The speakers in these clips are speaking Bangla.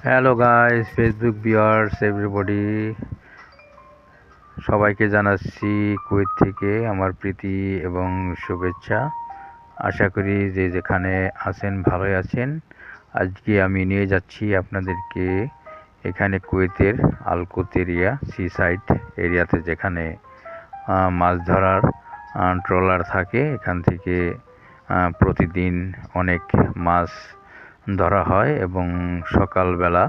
Hello guys, Facebook viewers everybody, সবাইকে জানাচ্ছি কুয়েত থেকে আমার প্রীতি এবং শুভেচ্ছা। আশা করি যে যেখানে আছেন ভালোই আছেন। আজকে আমি নিয়ে যাচ্ছি আপনাদেরকে এখানে কুয়েতের আল কুত এরিয়া, সি সাইড এরিয়াতে, যেখানে মাছ ধরার ট্রলার থাকে। এখান থেকে প্রতিদিন অনেক মাছ ধরা হয় এবং সকালবেলা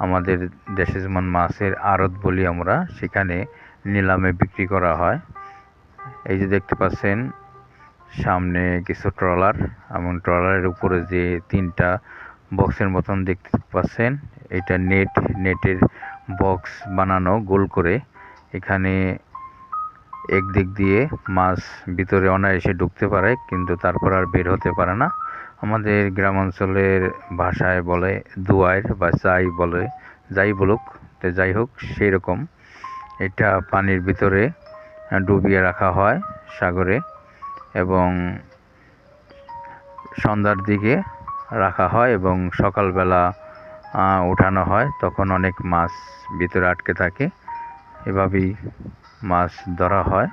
আমাদের দেশে যেমন মাছের আড়ত বলি আমরা, সেখানে নিলামে বিক্রি করা হয়। এই যে দেখতে পাচ্ছেন সামনে কিছু ট্রলার, এবং ট্রলারের উপরে যে তিনটা বক্সের মতন দেখতে পাচ্ছেন, এটা নেটের বক্স বানানো গোল করে। এখানে একদিক দিয়ে মাছ ভিতরে অনায়াসে ঢুকতে পারে, কিন্তু তারপর আর বের হতে পারে না। আমাদের গ্রামাঞ্চলের ভাষায় বলে দুয়ার বা চাই বলে, যাই বলুক, তো যাই হোক, সেই রকম এটা পানির ভিতরে ডুবিয়ে রাখা হয় সাগরে, এবং সন্ধ্যার দিকে রাখা হয় এবং সকালবেলা উঠানো হয়। তখন অনেক মাছ ভিতরে আটকে থাকে। এভাবেই মাছ ধরা হয়।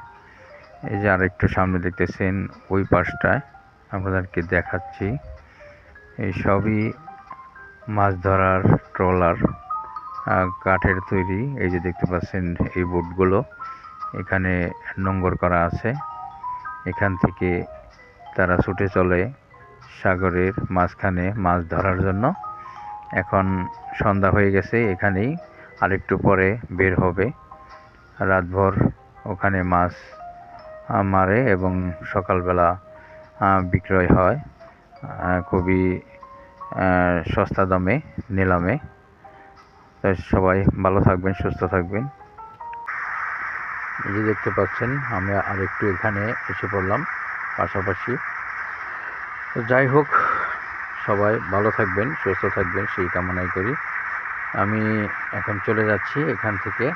এই যে আরেকটু সামনে দেখতেছেন, ওই পাশটায় আপনাদেরকে দেখাচ্ছি, এই সবই মাছ ধরার ট্রলার, কাঠের তৈরি। এই যে দেখতে পাচ্ছেন এই বোটগুলো, এখানে নোঙর করা আছে। এখান থেকে তারা ছুটে চলে সাগরের মাঝখানে মাছ ধরার জন্য। এখন সন্ধ্যা হয়ে গেছে, এখানেই আরেকটু পরে বের হবে। রাতভর ওখানে মাছ মারে এবং সকালবেলা বিক্রয় হয় খুবই সস্তা দামে, নিলামে। তাই সবাই ভালো থাকবেন, সুস্থ থাকবেন। এই যে দেখতে পাচ্ছেন, আমি আরেকটু এখানে এসে পড়লাম পাশাপাশি। তো যাই হোক, সবাই ভালো থাকবেন, সুস্থ থাকবেন, সেই কামনাই করি। আমি এখন চলে যাচ্ছি এখান থেকে।